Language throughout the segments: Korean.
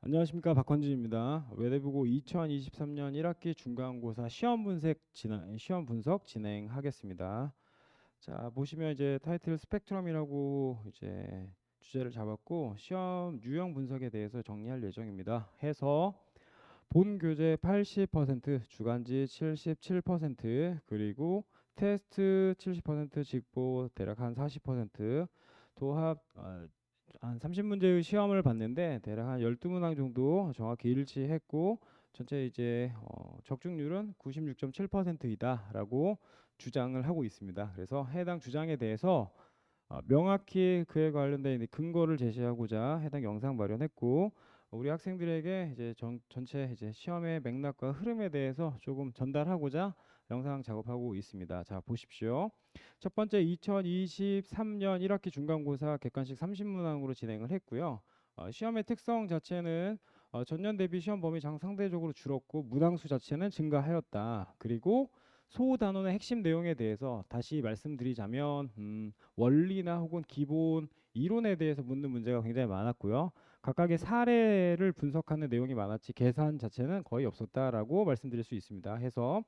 안녕하십니까, 박헌진입니다. 외대부고 2023년 1학기 중간고사 시험 분석 진행하겠습니다. 자, 보시면 이제 타이틀 스펙트럼이라고 이제 주제를 잡았고 시험 유형 분석에 대해서 정리할 예정입니다. 해서 본 교재 80%, 주간지 77%, 그리고 테스트 70%, 직보 대략 한 40%, 도합 한 30문제의 시험을 봤는데 대략 한 12문항 정도 정확히 일치했고 전체 이제 적중률은 96.7%이다라고 주장을 하고 있습니다. 그래서 해당 주장에 대해서 명확히 그에 관련된 근거를 제시하고자 해당 영상 마련했고 우리 학생들에게 이제 전체 이제 시험의 맥락과 흐름에 대해서 조금 전달하고자 영상 작업하고 있습니다. 자, 보십시오. 첫 번째 2023년 1학기 중간고사 객관식 30문항으로 진행을 했고요. 시험의 특성 자체는 전년 대비 시험 범위 상대적으로 줄었고 문항수 자체는 증가하였다. 그리고 소단원의 핵심 내용에 대해서 다시 말씀드리자면 원리나 혹은 기본 이론에 대해서 묻는 문제가 굉장히 많았고요. 각각의 사례를 분석하는 내용이 많았지 계산 자체는 거의 없었다라고 말씀드릴 수 있습니다. 해서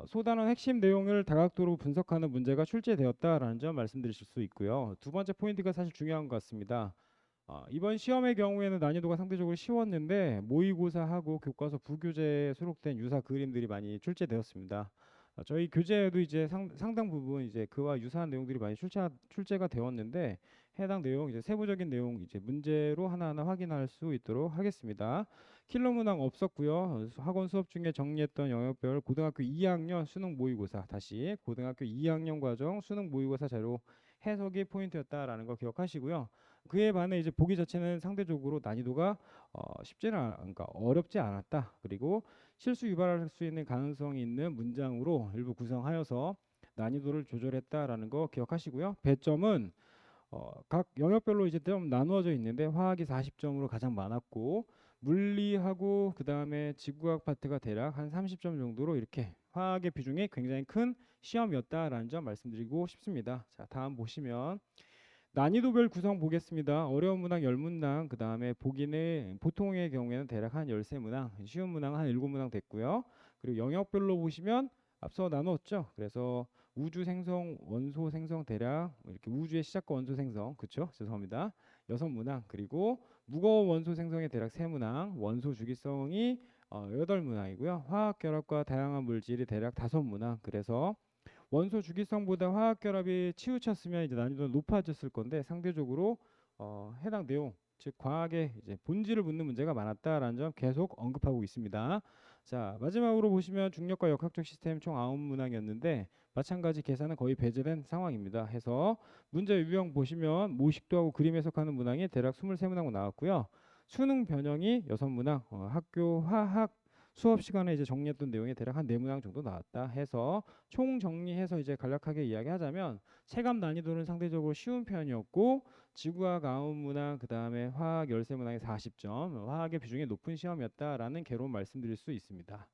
소단원 핵심 내용을 다각도로 분석하는 문제가 출제되었다라는 점 말씀드릴 수 있고요. 두 번째 포인트가 사실 중요한 것 같습니다. 이번 시험의 경우에는 난이도가 상대적으로 쉬웠는데 모의고사하고 교과서 부교재에 수록된 유사 그림들이 많이 출제되었습니다. 저희 교재에도 이제 상당 부분 이제 그와 유사한 내용들이 많이 출제가 되었는데 해당 내용 이제 세부적인 내용 이제 문제로 하나하나 확인할 수 있도록 하겠습니다. 킬러 문항 없었고요. 학원 수업 중에 정리했던 영역별 고등학교 2학년 수능 모의고사 다시 고등학교 2학년 과정 수능 모의고사 자료 해석이 포인트였다라는 거 기억하시고요. 그에 반해 이제 보기 자체는 상대적으로 난이도가 그러니까 어렵지 않았다. 그리고 실수 유발할 수 있는 가능성이 있는 문장으로 일부 구성하여서 난이도를 조절했다라는 거 기억하시고요. 배점은 각 영역별로 이제 좀 나누어져 있는데 화학이 40점으로 가장 많았고 물리하고 그 다음에 지구과학 파트가 대략 한 30점 정도로 이렇게 화학의 비중이 굉장히 큰 시험이었다라는 점 말씀드리고 싶습니다. 자, 다음 보시면 난이도별 구성 보겠습니다. 어려운 문항 10문항, 그 다음에 보기는 보통의 경우에는 대략 한 13문항, 쉬운 문항 한 7문항 됐고요. 그리고 영역별로 보시면 앞서 나누었죠. 그래서 우주 생성, 원소 생성 대략 이렇게 우주의 시작과 원소 생성, 그쵸? 죄송합니다. 6문항, 그리고 무거운 원소 생성의 대략 3문항, 원소 주기성이 8문항이고요. 화학 결합과 다양한 물질이 대략 5문항. 그래서 원소 주기성보다 화학 결합이 치우쳤으면 이제 난이도는 높아졌을 건데 상대적으로 해당 내용 즉 과학의 이제 본질을 묻는 문제가 많았다라는 점 계속 언급하고 있습니다. 자, 마지막으로 보시면 중력과 역학적 시스템 총 9문항이었는데 마찬가지 계산은 거의 배제된 상황입니다. 해서 문제 유형 보시면 모식도하고 그림 해석하는 문항이 대략 23문항으로 나왔고요. 수능 변형이 6문항, 학교 화학 수업 시간에 이제 정리했던 내용이 대략 한 4문항 정도 나왔다 해서 총 정리해서 이제 간략하게 이야기하자면 체감 난이도는 상대적으로 쉬운 편이었고 지구과학 9문항 그다음에 화학 13문항에 40점 화학의 비중이 높은 시험이었다라는 개론 말씀드릴 수 있습니다.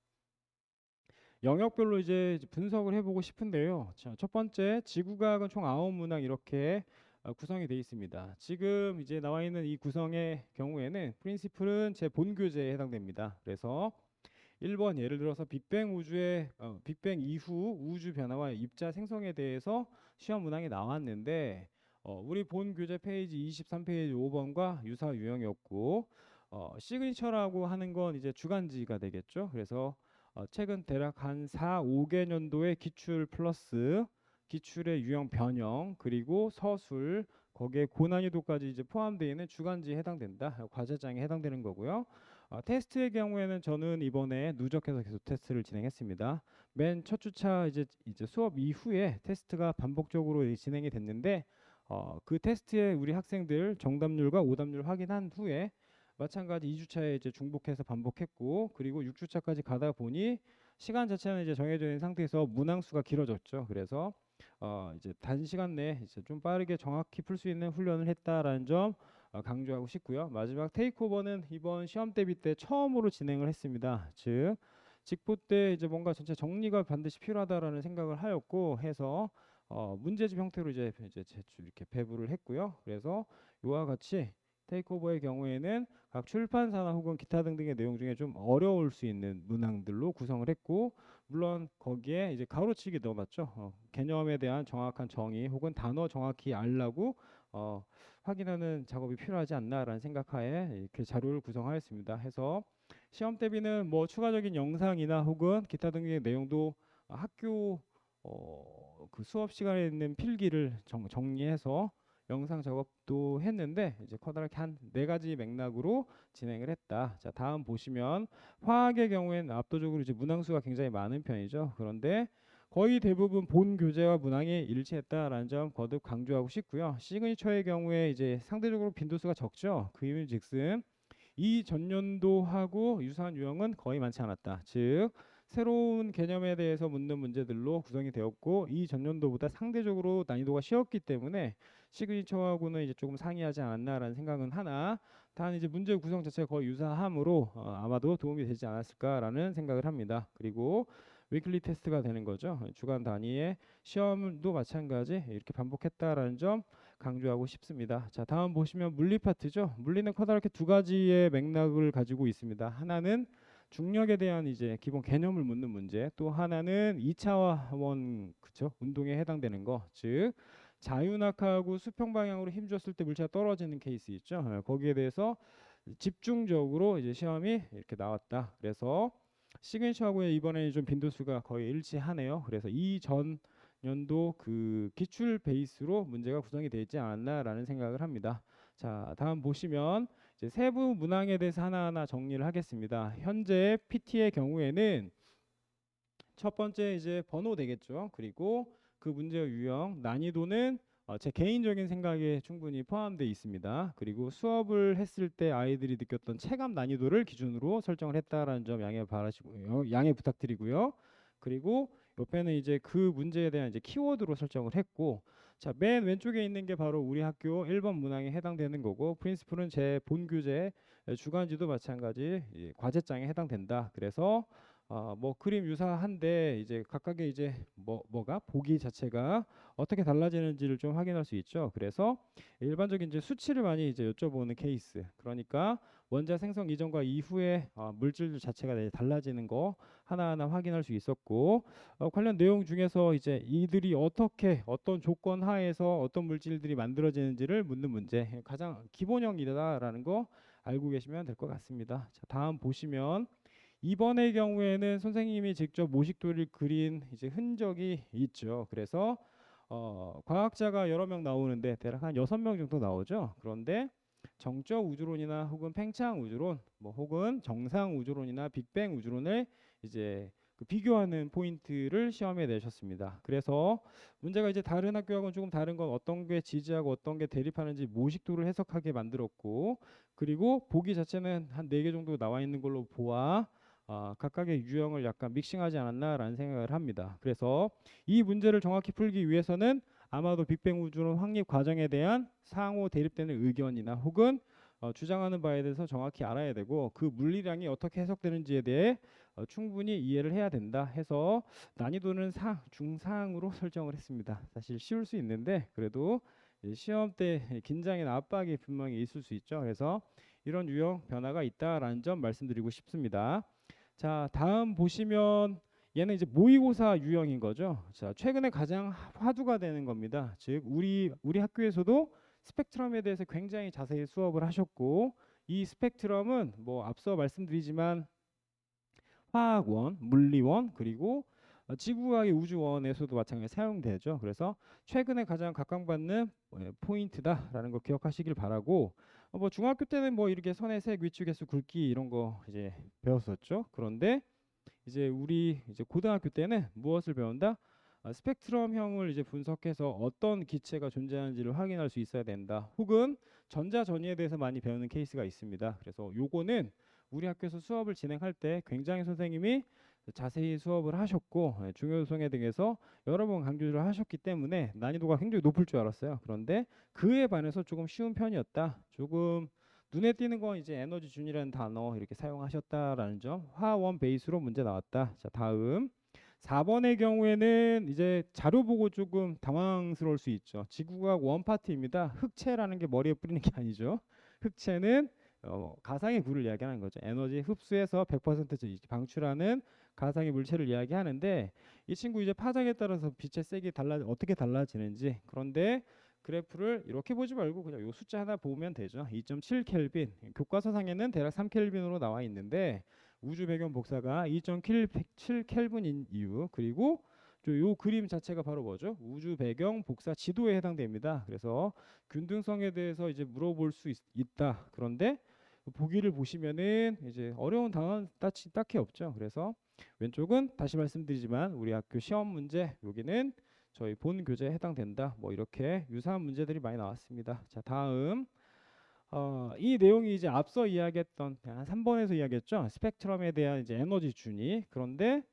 영역별로 이제 분석을 해보고 싶은데요. 자, 첫 번째 지구과학은 총 9문항 이렇게 구성이 되어 있습니다. 지금 이제 나와 있는 이 구성의 경우에는 프린시플은 제 본 교재에 해당됩니다. 그래서 1번 예를 들어서 빅뱅 이후 우주 변화와 입자 생성에 대해서 시험 문항이 나왔는데 우리 본 교재 페이지 23페이지 5번과 유사 유형이었고 시그니처라고 하는 건 이제 주간지가 되겠죠. 그래서 책은 대략 한 4, 5개년도의 기출 플러스 기출의 유형 변형 그리고 서술 거기에 고난이도까지 이제 포함되어 있는 주간지에 해당된다. 과제장에 해당되는 거고요. 테스트의 경우에는 저는 이번에 누적해서 계속 테스트를 진행했습니다. 맨 첫 주차 이제 수업 이후에 테스트가 반복적으로 진행이 됐는데 그 테스트에 우리 학생들 정답률과 오답률 확인한 후에 마찬가지 2주차에 이제 중복해서 반복했고 그리고 6주차까지 가다 보니 시간 자체는 이제 정해져 있는 상태에서 문항수가 길어졌죠. 그래서 이제 단시간 내에 이제 좀 빠르게 정확히 풀 수 있는 훈련을 했다라는 점 강조하고 싶고요. 마지막 테이크오버는 이번 시험 대비 때 처음으로 진행을 했습니다. 즉 직보 때 이제 뭔가 전체 정리가 반드시 필요하다라는 생각을 하였고 해서 문제집 형태로 이제 제출 이렇게 배부를 했고요. 그래서 이와 같이 테이크오버의 경우에는 각 출판사나 혹은 기타 등등의 내용 중에 좀 어려울 수 있는 문항들로 구성을 했고, 물론 거기에 이제 가로치기 넣어놨죠. 개념에 대한 정확한 정의 혹은 단어 정확히 알라고 확인하는 작업이 필요하지 않나라는 생각하에 이렇게 자료를 구성하였습니다. 해서 시험 대비는 뭐 추가적인 영상이나 혹은 기타 등의 내용도 학교 그 수업 시간에 있는 필기를 정리해서 영상 작업도 했는데 이제 커다랗게 한 4가지 맥락으로 진행을 했다. 자, 다음 보시면 화학의 경우에는 압도적으로 이제 문항수가 굉장히 많은 편이죠. 그런데 거의 대부분 본 교재와 문항이 일치했다라는 점 거듭 강조하고 싶고요. 시그니처의 경우에 이제 상대적으로 빈도수가 적죠. 그 이유즉슨 이 전년도하고 유사한 유형은 거의 많지 않았다. 즉 새로운 개념에 대해서 묻는 문제들로 구성이 되었고 이 전년도보다 상대적으로 난이도가 쉬웠기 때문에 시그니처하고는 이제 조금 상이하지 않았나라는 생각은 하나, 단 이제 문제 구성 자체가 거의 유사하므로 아마도 도움이 되지 않았을까라는 생각을 합니다. 그리고 위클리 테스트가 되는 거죠. 주간 단위의 시험도 마찬가지 이렇게 반복했다라는 점 강조하고 싶습니다. 자, 다음 보시면 물리 파트죠. 물리는 커다랗게 2가지의 맥락을 가지고 있습니다. 하나는 중력에 대한 이제 기본 개념을 묻는 문제, 또 하나는 2차원 그쵸? 운동에 해당되는 거, 즉 자유낙하하고 수평 방향으로 힘 줬을 때 물체가 떨어지는 케이스 있죠. 거기에 대해서 집중적으로 이제 시험이 이렇게 나왔다. 그래서 시그니처하고의 이번에 좀 빈도수가 거의 일치하네요. 그래서 이전 연도 그 기출 베이스로 문제가 구성이 되어 있지 않았나라는 생각을 합니다. 자, 다음 보시면 이제 세부 문항에 대해서 하나하나 정리를 하겠습니다. 현재 PT의 경우에는 첫 번째 이제 번호 되겠죠. 그리고 그 문제의 유형, 난이도는 제 개인적인 생각에 충분히 포함되어 있습니다. 그리고 수업을 했을 때 아이들이 느꼈던 체감 난이도를 기준으로 설정을 했다라는 점 양해 바라시고요. 양해 부탁드리고요. 그리고 옆에는 이제 그 문제에 대한 이제 키워드로 설정을 했고, 자, 맨 왼쪽에 있는 게 바로 우리 학교 1번 문항에 해당되는 거고, 프린시플은 제 본 교재 주간지도 마찬가지 과제장에 해당된다. 그래서 뭐 그림 유사한데 이제 각각의 이제 뭐가 보기 자체가 어떻게 달라지는지를 좀 확인할 수 있죠. 그래서 일반적인 이제 수치를 많이 이제 여쭤보는 케이스. 그러니까 원자 생성 이전과 이후에 물질 자체가 이제 달라지는 거 하나하나 확인할 수 있었고, 관련 내용 중에서 이제 이들이 어떻게 어떤 조건 하에서 어떤 물질들이 만들어지는지를 묻는 문제, 가장 기본형이다라는 거 알고 계시면 될 것 같습니다. 자, 다음 보시면 이번의 경우에는 선생님이 직접 모식도를 그린 이제 흔적이 있죠. 그래서 과학자가 여러 명 나오는데 대략 한 6명 정도 나오죠. 그런데 정적 우주론이나 혹은 팽창 우주론, 뭐 혹은 정상 우주론이나 빅뱅 우주론을 이제 그 비교하는 포인트를 시험에 내셨습니다. 그래서 문제가 이제 다른 학교하고는 조금 다른 건 어떤 게 지지하고 어떤 게 대립하는지 모식도를 해석하게 만들었고, 그리고 보기 자체는 한 4개 정도 나와 있는 걸로 보아 각각의 유형을 약간 믹싱하지 않았나라는 생각을 합니다. 그래서 이 문제를 정확히 풀기 위해서는 아마도 빅뱅 우주론 확립 과정에 대한 상호 대립되는 의견이나 혹은 주장하는 바에 대해서 정확히 알아야 되고, 그 물리량이 어떻게 해석되는지에 대해 충분히 이해를 해야 된다 해서 난이도는 중상으로 설정을 했습니다. 사실 쉬울 수 있는데 그래도 시험 때 긴장이나 압박이 분명히 있을 수 있죠. 그래서 이런 유형 변화가 있다라는 점 말씀드리고 싶습니다. 자, 다음 보시면 얘는 이제 모의고사 유형인 거죠. 자, 최근에 가장 화두가 되는 겁니다. 즉 우리 학교에서도 스펙트럼에 대해서 굉장히 자세히 수업을 하셨고, 이 스펙트럼은 뭐 앞서 말씀드리지만 화학원, 물리원, 그리고 지구과학의 우주원에서도 마찬가지로 사용되죠. 그래서 최근에 가장 각광받는 포인트다라는 걸 기억하시길 바라고, 뭐 중학교 때는 뭐 이렇게 선의 색, 위치, 개수, 굵기 이런 거 이제 배웠었죠. 그런데 이제 우리 이제 고등학교 때는 무엇을 배운다? 스펙트럼형을 이제 분석해서 어떤 기체가 존재하는지를 확인할 수 있어야 된다. 혹은 전자전이에 대해서 많이 배우는 케이스가 있습니다. 그래서 요거는 우리 학교에서 수업을 진행할 때 굉장히 선생님이 자세히 수업을 하셨고 중요성에 대해서 여러 번 강조를 하셨기 때문에 난이도가 굉장히 높을 줄 알았어요. 그런데 그에 반해서 조금 쉬운 편이었다. 조금 눈에 띄는 건 이제 에너지 준이라는 단어 이렇게 사용하셨다라는 점. 화원 베이스로 문제 나왔다. 자, 다음 4번의 경우에는 이제 자료 보고 조금 당황스러울 수 있죠. 지구과학 원 파트입니다. 흑채라는 게 머리에 뿌리는 게 아니죠. 흑채는 가상의 구를 이야기하는 거죠. 에너지 흡수해서 100% 방출하는 가상의 물체를 이야기하는데 이 친구 이제 파장에 따라서 빛의 색이 어떻게 달라지는지 그런데 그래프를 이렇게 보지 말고 그냥 요 숫자 하나 보면 되죠. 2.7 켈빈 교과서상에는 대략 3 켈빈으로 나와 있는데 우주 배경 복사가 2.7 켈빈인 이유 그리고 요 그림 자체가 바로 뭐죠? 우주 배경 복사 지도에 해당됩니다. 그래서 균등성에 대해서 이제 물어볼 수 있다. 그런데 보기를 보시면은 이제 어려운 단어는 딱히 없죠. 그래서 왼쪽은 다시 말씀드리지만 우리 학교 시험 문제 여기는 저희 본 교재에 해당된다. 뭐 이렇게 유사한 문제들이 많이 나왔습니다. 자, 다음 이 내용이 이제 앞서 이야기했던 한 3번에서 이야기했죠. 스펙트럼에 대한 이제 에너지 준위. 그런데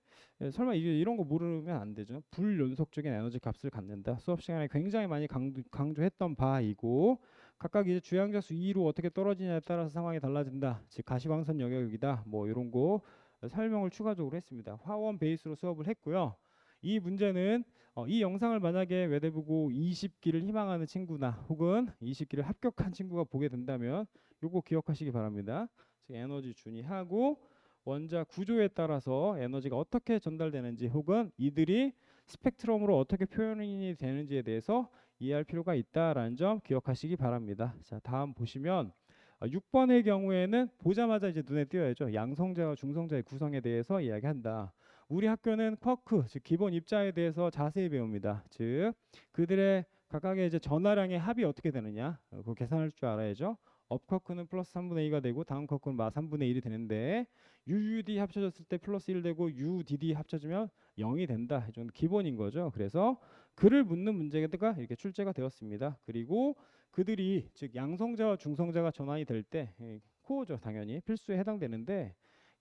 설마 이런 거 모르면 안 되죠. 불연속적인 에너지 값을 갖는다. 수업 시간에 굉장히 많이 강조했던 바이고 각각 이제 주양자수 2로 어떻게 떨어지냐에 따라서 상황이 달라진다. 즉 가시광선 영역이다. 뭐 이런 거 설명을 추가적으로 했습니다. 화원 베이스로 수업을 했고요. 이 문제는 이 영상을 만약에 외대부고 20기를 희망하는 친구나 혹은 20기를 합격한 친구가 보게 된다면 요거 기억하시기 바랍니다. 즉 에너지 준위하고 원자 구조에 따라서 에너지가 어떻게 전달되는지 혹은 이들이 스펙트럼으로 어떻게 표현이 되는지에 대해서 이해할 필요가 있다라는 점 기억하시기 바랍니다. 자, 다음 보시면 6번의 경우에는 보자마자 이제 눈에 띄어야죠. 양성자와 중성자의 구성에 대해서 이야기한다. 우리 학교는 쿼크, 즉 기본 입자에 대해서 자세히 배웁니다. 즉 그들의 각각의 이제 전하량의 합이 어떻게 되느냐, 그거 계산할 줄 알아야죠. 업 쿼크는 플러스 3분의 2가 되고 다운 쿼크는 마 3분의 1이 되는데 UUD 합쳐졌을 때 플러스 1 되고 UDD 합쳐지면 0이 된다. 이 정도 기본인 거죠. 그래서 그를 묻는 문제가 이렇게 출제가 되었습니다. 그리고 그들이 즉 양성자와 중성자가 전환이 될 때 코어죠. 당연히 필수에 해당되는데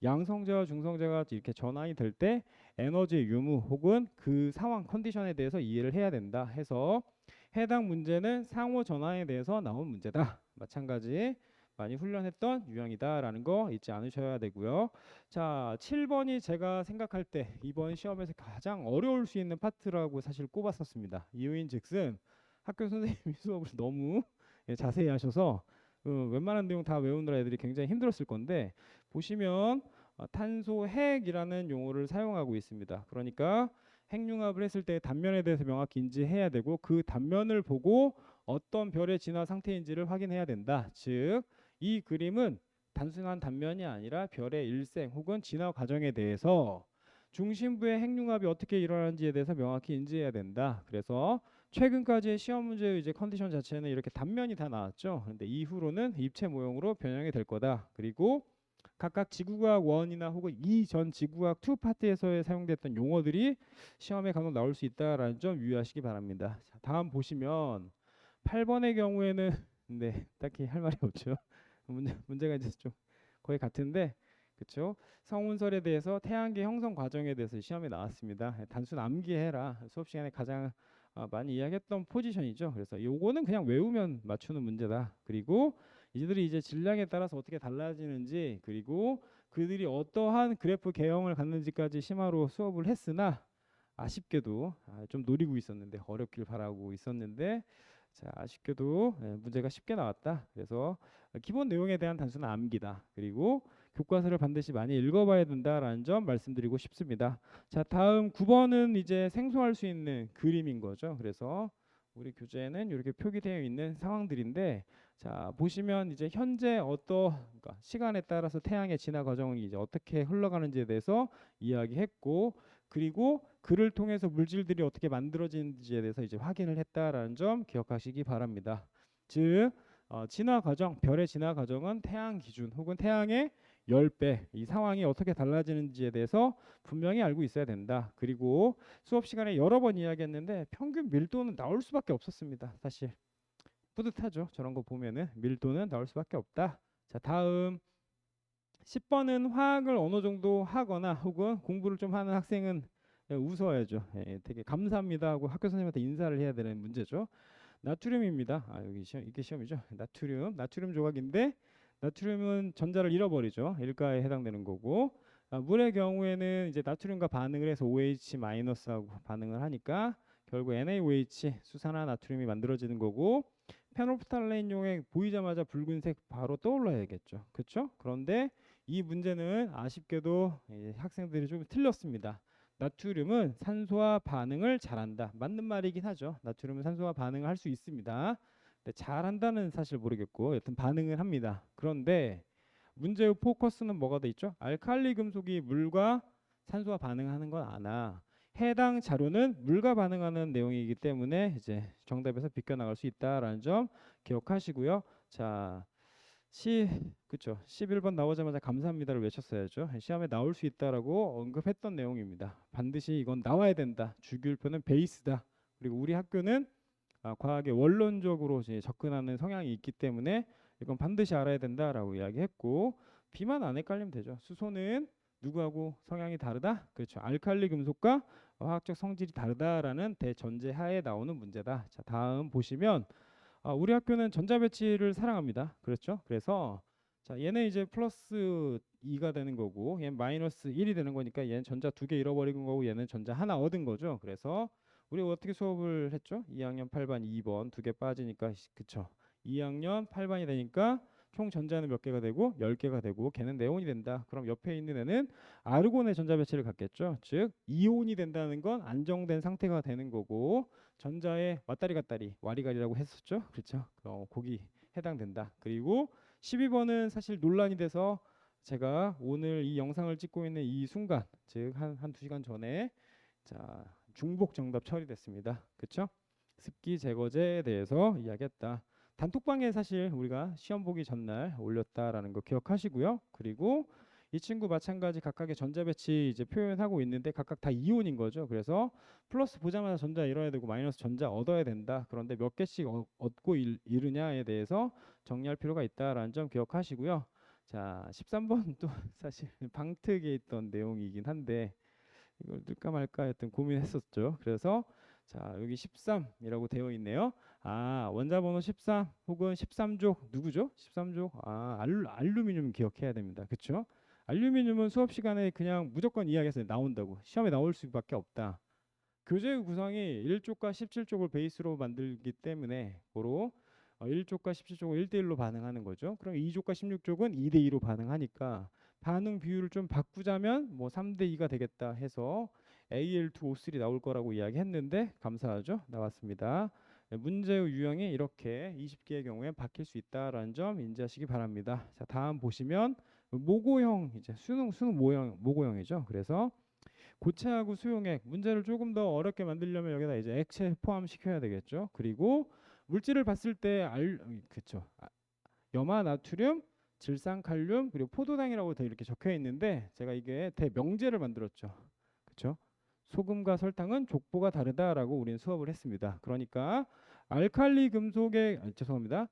양성자와 중성자가 이렇게 전환이 될 때 에너지의 유무 혹은 그 상황 컨디션에 대해서 이해를 해야 된다 해서 해당 문제는 상호 전환에 대해서 나온 문제다. 마찬가지 많이 훈련했던 유형이다라는 거 잊지 않으셔야 되고요. 자, 7번이 제가 생각할 때 이번 시험에서 가장 어려울 수 있는 파트라고 사실 꼽았었습니다. 이유인즉슨 학교 선생님이 수업을 너무 자세히 하셔서 웬만한 내용 다 외우느라 애들이 굉장히 힘들었을 건데 보시면 탄소 핵이라는 용어를 사용하고 있습니다. 그러니까 핵융합을 했을 때 단면에 대해서 명확히 인지해야 되고 그 단면을 보고 어떤 별의 진화 상태인지를 확인해야 된다. 즉 이 그림은 단순한 단면이 아니라 별의 일생 혹은 진화 과정에 대해서 중심부의 핵융합이 어떻게 일어나는지에 대해서 명확히 인지해야 된다. 그래서 최근까지의 시험 문제의 이제 컨디션 자체는 이렇게 단면이 다 나왔죠. 근데 이후로는 입체 모형으로 변형이 될 거다. 그리고 각각 지구과학 1이나 혹은 이전 지구과학 2 파트에서 사용됐던 용어들이 시험에 간혹 나올 수 있다라는 점 유의하시기 바랍니다. 자, 다음 보시면 8번의 경우에는 네, 딱히 할 말이 없죠. 문제가 이제 좀 거의 같은데 그렇죠? 성운설에 대해서 태양계 형성 과정에 대해서 시험에 나왔습니다. 단순 암기해라. 수업 시간에 가장 많이 이야기했던 포지션이죠. 그래서 요거는 그냥 외우면 맞추는 문제다. 그리고 이들이 이제 질량에 따라서 어떻게 달라지는지 그리고 그들이 어떠한 그래프 개형을 갖는지까지 심화로 수업을 했으나 아쉽게도 좀 노리고 있었는데 어렵길 바라고 있었는데 자, 아쉽게도 문제가 쉽게 나왔다. 그래서 기본 내용에 대한 단순한 암기다. 그리고 교과서를 반드시 많이 읽어봐야 된다라는 점 말씀드리고 싶습니다. 자, 다음 9번은 이제 생소할 수 있는 그림인 거죠. 그래서 우리 교재에는 이렇게 표기되어 있는 상황들인데 자, 보시면 이제 현재 그러니까 시간에 따라서 태양의 진화 과정이 이제 어떻게 흘러가는지에 대해서 이야기했고 그리고 그를 통해서 물질들이 어떻게 만들어지는지에 대해서 이제 확인을 했다라는 점 기억하시기 바랍니다. 즉 진화 과정, 별의 진화 과정은 태양 기준 혹은 태양의 10배 이 상황이 어떻게 달라지는지에 대해서 분명히 알고 있어야 된다. 그리고 수업 시간에 여러 번 이야기했는데 평균 밀도는 나올 수밖에 없었습니다. 사실 뿌듯하죠. 저런 거 보면은 밀도는 나올 수밖에 없다. 자, 다음 10번은 화학을 어느 정도 하거나 혹은 공부를 좀 하는 학생은 웃어야죠. 되게 감사합니다 하고 학교 선생님한테 인사를 해야 되는 문제죠. 나트륨입니다. 여기 이게 시험이죠. 나트륨 조각인데 나트륨은 전자를 잃어버리죠. 일가에 해당되는 거고 물의 경우에는 이제 나트륨과 반응을 해서 OH- 하고 반응을 하니까 결국 NaOH 수산화 나트륨이 만들어지는 거고 페놀프탈레인 용액 보이자마자 붉은색 바로 떠올라야겠죠. 그렇죠? 그런데 이 문제는 아쉽게도 학생들이 좀 틀렸습니다. 나트륨은 산소와 반응을 잘한다. 맞는 말이긴 하죠. 나트륨은 산소와 반응을 할 수 있습니다. 근데 잘한다는 사실 모르겠고 여튼 반응을 합니다. 그런데 문제의 포커스는 뭐가 돼 있죠? 알칼리 금속이 물과 산소와 반응하는 건 아나. 해당 자료는 물과 반응하는 내용이기 때문에 이제 정답에서 비껴나갈 수 있다라는 점 기억하시고요. 자, 그쵸. 11번 나오자마자 감사합니다를 외쳤어야죠. 시험에 나올 수 있다라고 언급했던 내용입니다. 반드시 이건 나와야 된다. 주기율표는 베이스다. 그리고 우리 학교는 과학에 원론적으로 이제 접근하는 성향이 있기 때문에 이건 반드시 알아야 된다라고 이야기했고, 비만 안 헷갈리면 되죠. 수소는 누구하고 성향이 다르다? 그렇죠. 알칼리 금속과 화학적 성질이 다르다라는 대전제 하에 나오는 문제다. 자, 다음 보시면 우리 학교는 전자배치를 사랑합니다. 그렇죠? 그래서 자, 얘는 이제 플러스 2가 되는 거고 얘는 마이너스 1이 되는 거니까 얘는 전자 2개 잃어버린 거고 얘는 전자 하나 얻은 거죠. 그래서 우리 어떻게 수업을 했죠? 2학년 8반 2번 2개 빠지니까 그쵸? 2학년 8반이 되니까 총 전자는 몇 개가 되고 10개가 되고 걔는 네온이 된다. 그럼 옆에 있는 애는 아르곤의 전자 배치를 갖겠죠. 즉 이온이 된다는 건 안정된 상태가 되는 거고 전자의 왔다리 갔다리 와리가리라고 했었죠. 그렇죠. 거기 해당된다. 그리고 12번은 사실 논란이 돼서 제가 오늘 이 영상을 찍고 있는 이 순간 즉 한 2시간 전에 자 중복 정답 처리됐습니다. 그렇죠? 습기 제거제에 대해서 이야기했다. 단톡방에 사실 우리가 시험 보기 전날 올렸다라는 거 기억하시고요. 그리고 이 친구 마찬가지 각각의 전자 배치 이제 표현하고 있는데 각각 다 이온인 거죠. 그래서 플러스 보자마자 전자 잃어야 되고 마이너스 전자 얻어야 된다. 그런데 몇 개씩 얻고 잃으냐에 대해서 정리할 필요가 있다라는 점 기억하시고요. 자, 13번도 사실 방특에 있던 내용이긴 한데 이걸 넣을까 말까 했던 고민했었죠. 그래서 자, 여기 13이라고 되어 있네요. 원자 번호 13 혹은 13족 누구죠? 13족 알루미늄 기억해야 됩니다. 그렇죠? 알루미늄은 수업 시간에 그냥 무조건 이야기해서 나온다고. 시험에 나올 수밖에 없다. 교재의 구성이 1쪽과 17쪽을 베이스로 만들기 때문에 고로 1쪽과 17쪽은 1대1로 반응하는 거죠. 그럼 2쪽과 16쪽은 2대2로 반응하니까 반응 비율을 좀 바꾸자면 뭐 3대2가 되겠다 해서 Al2O3 나올 거라고 이야기했는데 감사하죠. 나왔습니다. 문제의 유형이 이렇게 20개의 경우에 바뀔 수 있다라는 점 인지하시기 바랍니다. 자, 다음 보시면 모고형 이제 수능 모고형이죠. 그래서 고체하고 수용액 문제를 조금 더 어렵게 만들려면 여기다 이제 액체 포함시켜야 되겠죠. 그리고 물질을 봤을 때 그쵸. 염화 나트륨, 질산칼륨 그리고 포도당이라고 돼 이렇게 적혀 있는데 제가 이게 대명제를 만들었죠. 그쵸? 소금과 설탕은 족보가 다르다라고 우리는 수업을 했습니다. 그러니까 알칼리 금속의 죄송합니다.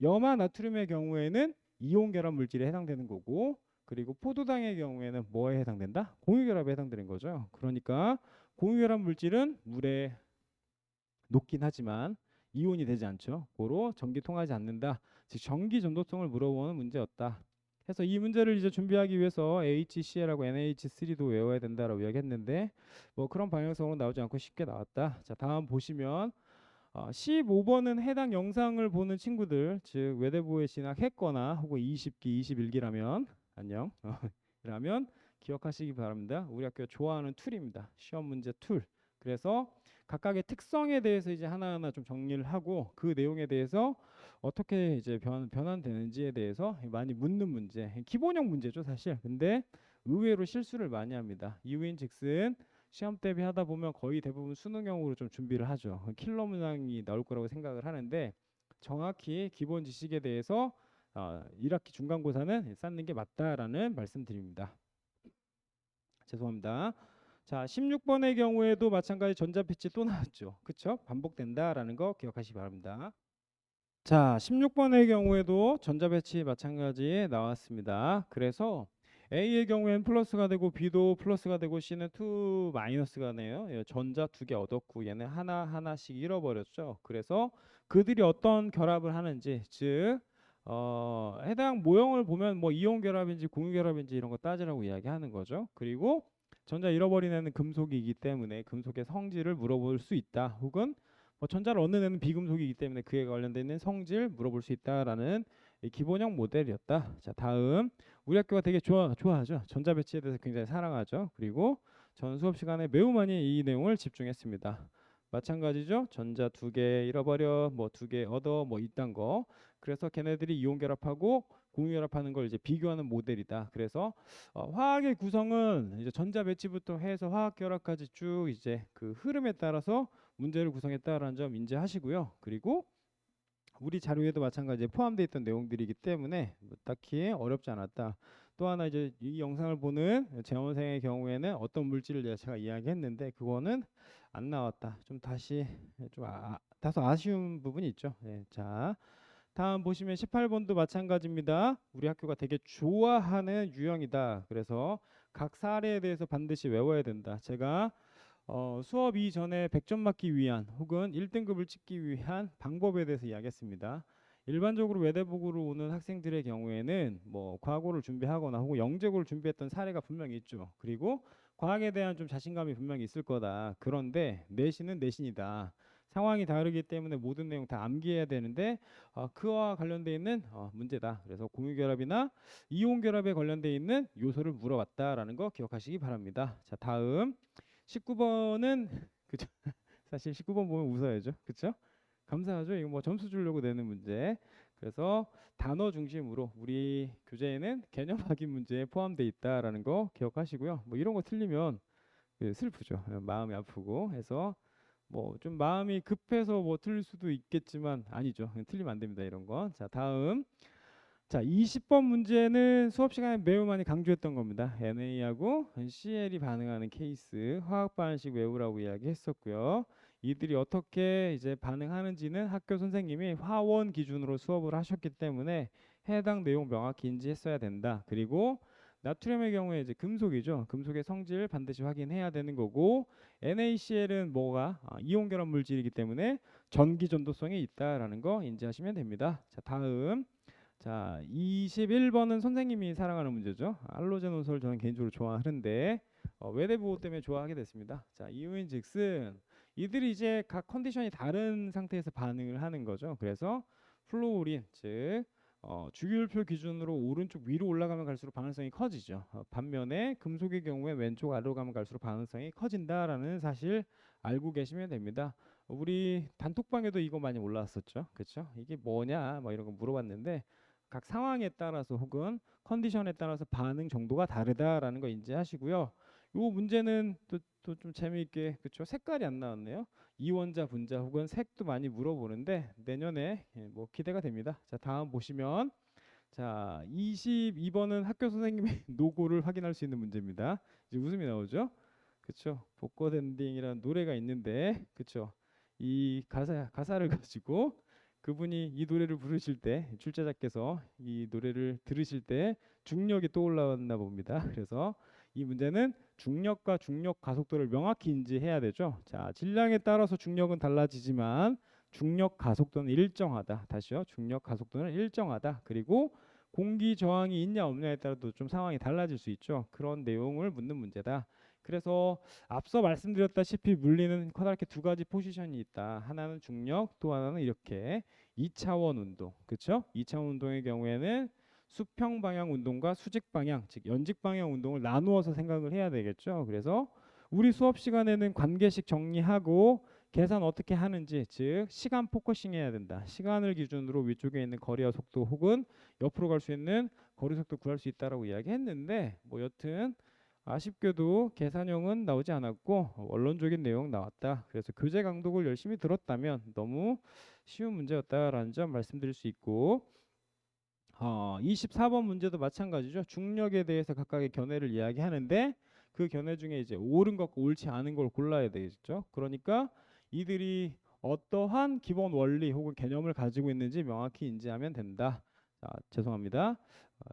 염화 나트륨의 경우에는 이온 결합 물질에 해당되는 거고 그리고 포도당의 경우에는 뭐에 해당된다? 공유결합에 해당되는 거죠. 그러니까 공유결합 물질은 물에 녹긴 하지만 이온이 되지 않죠. 고로 전기 통하지 않는다. 즉 전기 전도성을 물어보는 문제였다. 그래서 이 문제를 이제 준비하기 위해서 HCl하고 NH3도 외워야 된다라고 이야기했는데 뭐 그런 방향성으로 나오지 않고 쉽게 나왔다. 자, 다음 보시면 15번은 해당 영상을 보는 친구들 즉 외대부에 진학했거나 혹은 20기, 21기라면 안녕 라면 기억하시기 바랍니다. 우리 학교가 좋아하는 툴입니다. 시험 문제 툴. 그래서 각각의 특성에 대해서 이제 하나하나 좀 정리를 하고 그 내용에 대해서 어떻게 이제 변환되는지에 대해서 많이 묻는 문제. 기본형 문제죠, 사실. 근데 의외로 실수를 많이 합니다. 이유인즉슨 시험 대비 하다 보면 거의 대부분 수능형으로 좀 준비를 하죠. 킬러 문항이 나올 거라고 생각을 하는데 정확히 기본 지식에 대해서 1학기 중간고사는 쌓는 게 맞다라는 말씀드립니다. 죄송합니다. 자, 16번의 경우에도 마찬가지 전자배치 또 나왔죠. 그쵸? 반복된다라는 거 기억하시기 바랍니다. 자, 16번의 경우에도 전자배치 마찬가지 나왔습니다. 그래서 A의 경우에는 플러스가 되고 B도 플러스가 되고 C는 2 마이너스가 네요. 전자 2개 얻었고 얘는 하나씩 잃어버렸죠. 그래서 그들이 어떤 결합을 하는지 즉 해당 모형을 보면 뭐 이온 결합인지 공유 결합인지 이런 거 따지라고 이야기하는 거죠. 그리고 전자 잃어버린 애는 금속이기 때문에 금속의 성질을 물어볼 수 있다. 혹은 전자를 얻는 애는 비금속이기 때문에 그에 관련된 있는 성질 물어볼 수 있다라는 이 기본형 모델이었다. 자, 다음 우리 학교가 되게 좋아하죠. 전자 배치에 대해서 굉장히 사랑하죠. 그리고 전 수업 시간에 매우 많이 이 내용을 집중했습니다. 마찬가지죠. 전자 2개 잃어버려, 뭐 2개 얻어, 뭐 이딴 거. 그래서 걔네들이 이온 결합하고 공유 결합하는 걸 이제 비교하는 모델이다. 그래서 화학의 구성은 이제 전자 배치부터 해서 화학 결합까지 쭉 이제 그 흐름에 따라서 문제를 구성했다라는 점 인지하시고요. 그리고 우리 자료에도 마찬가지에 포함되어 있던 내용들이기 때문에 뭐 딱히 어렵지 않았다. 또 하나 이제 이 영상을 보는 재원생의 경우에는 어떤 물질을 제가 이야기했는데 그거는 안 나왔다. 좀 다시 좀 다소 아쉬운 부분이 있죠. 네, 자, 다음 보시면 18번도 마찬가지입니다. 우리 학교가 되게 좋아하는 유형이다. 그래서 각 사례에 대해서 반드시 외워야 된다. 제가 수업 이전에 100점 맞기 위한 혹은 1등급을 찍기 위한 방법에 대해서 이야기했습니다. 일반적으로 외대복으로 오는 학생들의 경우에는 뭐 과거를 준비하거나 혹은 영재고를 준비했던 사례가 분명히 있죠. 그리고 과학에 대한 좀 자신감이 분명히 있을 거다. 그런데 내신은 내신이다. 상황이 다르기 때문에 모든 내용 다 암기해야 되는데 그와 관련돼 있는 문제다. 그래서 공유결합이나 이온결합에 관련돼 있는 요소를 물어봤다라는 거 기억하시기 바랍니다. 자, 다음 19번은 그죠? 사실 19번 보면 웃어야죠. 그렇죠? 감사하죠. 이거 뭐 점수 주려고 내는 문제. 그래서 단어 중심으로 우리 교재에는 개념 확인 문제에 포함되어 있다라는 거 기억하시고요. 뭐 이런 거 틀리면 슬프죠. 마음이 아프고 해서 뭐 좀 마음이 급해서 뭐 틀릴 수도 있겠지만 아니죠. 틀리면 안 됩니다. 이런 거. 자, 다음. 자, 20번 문제는 수업 시간에 매우 많이 강조했던 겁니다. NA하고 CL이 반응하는 케이스, 화학 반응식 외우라고 이야기했었고요. 이들이 어떻게 이제 반응하는지는 학교 선생님이 화원 기준으로 수업을 하셨기 때문에 해당 내용 명확히 인지했어야 된다. 그리고 나트륨의 경우에 이제 금속이죠. 금속의 성질 반드시 확인해야 되는 거고 NaCl은 뭐가 이온 결합 물질이기 때문에 전기 전도성이 있다라는 거 인지하시면 됩니다. 자, 다음. 자, 21번은 선생님이 사랑하는 문제죠. 알로제논솔 저는 개인적으로 좋아하는데 외대부호 때문에 좋아하게 됐습니다. 자, 이유인즉슨 이들이 이제 각 컨디션이 다른 상태에서 반응을 하는 거죠. 그래서 플로우린 즉 주기율표 기준으로 오른쪽 위로 올라가면 갈수록 반응성이 커지죠. 반면에 금속의 경우에 왼쪽 아래로 가면 갈수록 반응성이 커진다라는 사실 알고 계시면 됩니다. 우리 단톡방에도 이거 많이 올라왔었죠. 그렇죠? 이게 뭐냐 뭐 이런 거 물어봤는데 각 상황에 따라서 혹은 컨디션에 따라서 반응 정도가 다르다라는 거 인지하시고요. 요 문제는 또 좀 재미있게 그쵸? 색깔이 안 나왔네요. 이원자, 분자 혹은 색도 많이 물어보는데 내년에 뭐 기대가 됩니다. 자, 다음 보시면 자, 22번은 학교 선생님의 노고를 확인할 수 있는 문제입니다. 이제 웃음이 나오죠? 그쵸? 벚꽃 엔딩이라는 노래가 있는데 그쵸? 이 가사를 가지고 그분이 이 노래를 부르실 때 출제자께서 이 노래를 들으실 때 중력이 떠올랐나 봅니다. 그래서 이 문제는 중력과 중력 가속도를 명확히 인지해야 되죠. 자, 질량에 따라서 중력은 달라지지만 중력 가속도는 일정하다. 다시요. 중력 가속도는 일정하다. 그리고 공기 저항이 있냐 없냐에 따라도 좀 상황이 달라질 수 있죠. 그런 내용을 묻는 문제다. 그래서 앞서 말씀드렸다시피 물리는 커다랗게 두 가지 포지션이 있다. 하나는 중력, 또 하나는 이렇게 2차원 운동. 그렇죠? 2차원 운동의 경우에는 수평 방향 운동과 수직 방향, 즉 연직 방향 운동을 나누어서 생각을 해야 되겠죠. 그래서 우리 수업 시간에는 관계식 정리하고 계산 어떻게 하는지, 즉 시간 포커싱 해야 된다. 시간을 기준으로 위쪽에 있는 거리와 속도 혹은 옆으로 갈 수 있는 거리 속도 구할 수 있다라고 이야기했는데 뭐 여튼 아쉽게도 계산형은 나오지 않았고 원론적인 내용 나왔다. 그래서 교재 강독을 열심히 들었다면 너무 쉬운 문제였다라는 점 말씀드릴 수 있고 24번 문제도 마찬가지죠. 중력에 대해서 각각의 견해를 이야기하는데 그 견해 중에 이제 옳은 것과 옳지 않은 걸 골라야 되겠죠. 그러니까 이들이 어떠한 기본 원리 혹은 개념을 가지고 있는지 명확히 인지하면 된다. 자, 죄송합니다.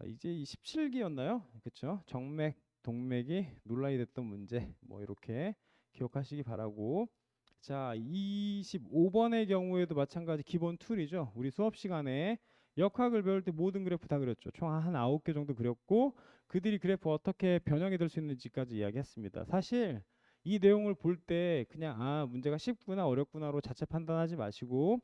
이제 17기였나요? 그렇죠. 정맥, 동맥이 논란이 됐던 문제 뭐 이렇게 기억하시기 바라고. 자, 25번의 경우에도 마찬가지 기본 툴이죠. 우리 수업 시간에 역학을 배울 때 모든 그래프 다 그렸죠. 총 한 9개 정도 그렸고 그들이 그래프 어떻게 변형이 될 수 있는지까지 이야기했습니다. 사실 이 내용을 볼 때 그냥 아 문제가 쉽구나 어렵구나로 자체 판단하지 마시고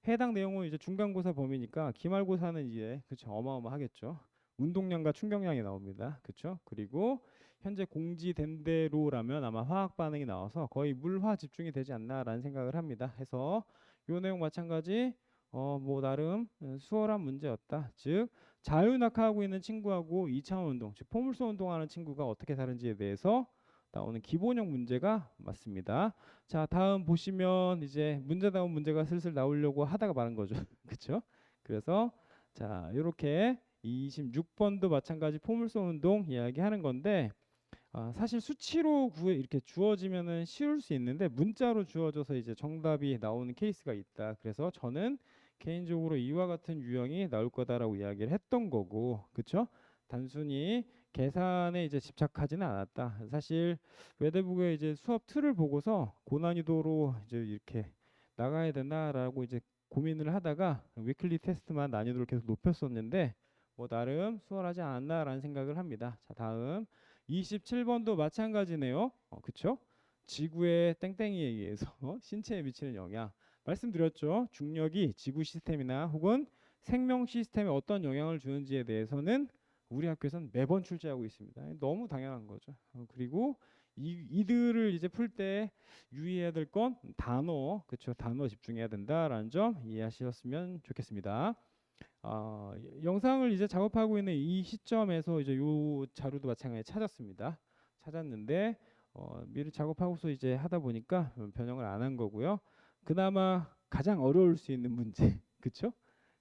해당 내용은 이제 중간고사 범위니까 기말고사는 이제 그쵸 어마어마하겠죠. 운동량과 충격량이 나옵니다. 그쵸? 그리고 현재 공지된 대로라면 아마 화학 반응이 나와서 거의 물화 집중이 되지 않나라는 생각을 합니다. 해서 요 내용 마찬가지 뭐 나름 수월한 문제였다. 즉 자유낙하하고 있는 친구하고 2차원 운동, 즉 포물선 운동하는 친구가 어떻게 다른지에 대해서 나오는 기본형 문제가 맞습니다. 자, 다음 보시면 이제 문제다운 문제가 슬슬 나오려고 하다가 말은 거죠. 그렇죠? 그래서 자, 이렇게 26번도 마찬가지 포물선 운동 이야기하는 건데 사실 수치로 이렇게 주어지면은 쉬울 수 있는데 문자로 주어져서 이제 정답이 나오는 케이스가 있다. 그래서 저는 개인적으로 이와 같은 유형이 나올 거다라고 이야기를 했던 거고, 그쵸? 단순히 계산에 이제 집착하지는 않았다. 사실 외대부의 이제 수업 틀을 보고서 고난이도로 이제 이렇게 나가야 되나라고 이제 고민을 하다가 위클리 테스트만 난이도를 계속 높였었는데 뭐 나름 수월하지 않았나라는 생각을 합니다. 자, 다음 27번도 마찬가지네요. 그쵸? 지구의 땡땡이에 의해서 신체에 미치는 영향. 말씀드렸죠. 중력이 지구 시스템이나 혹은 생명 시스템에 어떤 영향을 주는지에 대해서는 우리 학교에서는 매번 출제하고 있습니다. 너무 당연한 거죠. 그리고 이들을 이제 풀 때 유의해야 될 건 단어, 그쵸? 단어 집중해야 된다라는 점 이해하셨으면 좋겠습니다. 영상을 이제 작업하고 있는 이 시점에서 이제 요 자료도 마찬가지로 찾았습니다. 찾았는데 미리 작업하고서 이제 하다 보니까 변형을 안 한 거고요. 그나마 가장 어려울 수 있는 문제, 그쵸?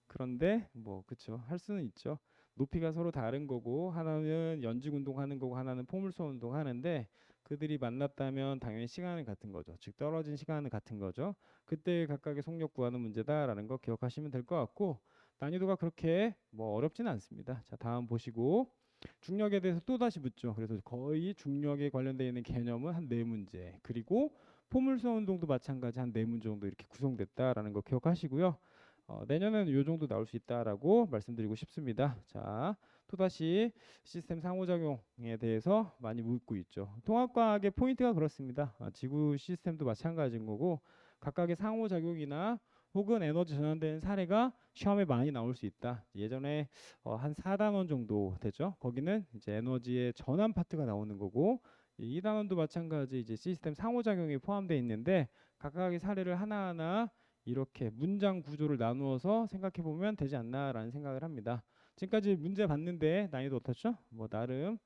그런데 뭐 그쵸 할 수는 있죠. 높이가 서로 다른 거고 하나는 연직 운동하는 거고 하나는 포물선 운동하는데 그들이 만났다면 당연히 시간은 같은 거죠. 즉 떨어진 시간은 같은 거죠. 그때 각각의 속력 구하는 문제다라는 거 기억하시면 될 것 같고 난이도가 그렇게 뭐 어렵지는 않습니다. 자 다음 보시고 중력에 대해서 또 다시 묻죠. 그래서 거의 중력에 관련되어 있는 개념은 한 네 문제 그리고 포물선 운동도 마찬가지 한 네 문제 정도 이렇게 구성됐다라는 거 기억하시고요. 내년에는 이 정도 나올 수 있다라고 말씀드리고 싶습니다. 자, 또다시 시스템 상호작용에 대해서 많이 묻고 있죠. 통합과학의 포인트가 그렇습니다. 지구 시스템도 마찬가지인 거고 각각의 상호작용이나 혹은 에너지 전환되는 사례가 시험에 많이 나올 수 있다. 예전에 한 4단원 정도 되죠. 거기는 이제 에너지의 전환 파트가 나오는 거고 2단원도 마찬가지 이제 시스템 상호작용이 포함되어 있는데 각각의 사례를 하나하나 이렇게 문장 구조를 나누어서 생각해 보면 되지 않나라는 생각을 합니다. 지금까지 문제 봤는데 난이도 어떻죠? 뭐 나름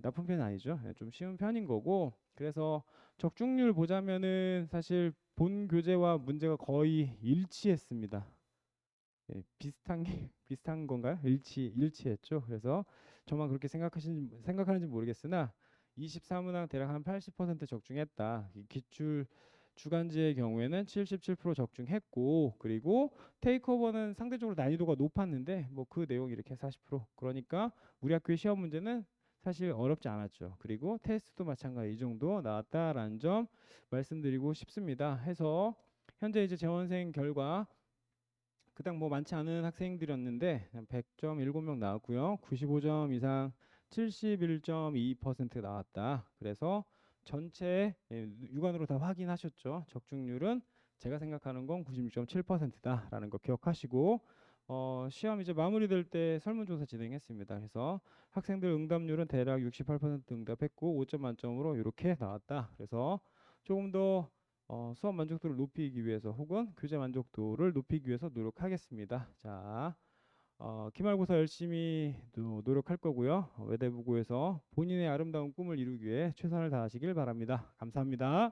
나쁜 편은 아니죠. 좀 쉬운 편인 거고 그래서 적중률 보자면은 사실 본 교재와 문제가 거의 일치했습니다. 비슷한 게 비슷한 건가요? 일치했죠. 그래서 저만 그렇게 생각하는지 모르겠으나 23문항 대략 한 80% 적중했다. 이 기출 주간지의 경우에는 77% 적중했고 그리고 테이크오버는 상대적으로 난이도가 높았는데 뭐 그 내용이 이렇게 40% 그러니까 우리 학교의 시험 문제는 사실 어렵지 않았죠. 그리고 테스트도 마찬가지 이 정도 나왔다라는 점 말씀드리고 싶습니다. 해서 현재 이제 재원생 결과 그닥 뭐 많지 않은 학생들이었는데 100점 7명 나왔고요. 95점 이상 71.2% 나왔다. 그래서 전체 육안으로 다 확인하셨죠. 적중률은 제가 생각하는 건 96.7%다라는 거 기억하시고 시험 이제 마무리될 때 설문조사 진행했습니다. 그래서 학생들 응답률은 대략 68% 응답했고 5점 만점으로 이렇게 나왔다. 그래서 조금 더 수업 만족도를 높이기 위해서 혹은 교재 만족도를 높이기 위해서 노력하겠습니다. 자, 기말고사 열심히 노력할 거고요. 외대부고에서 본인의 아름다운 꿈을 이루기 위해 최선을 다하시길 바랍니다. 감사합니다.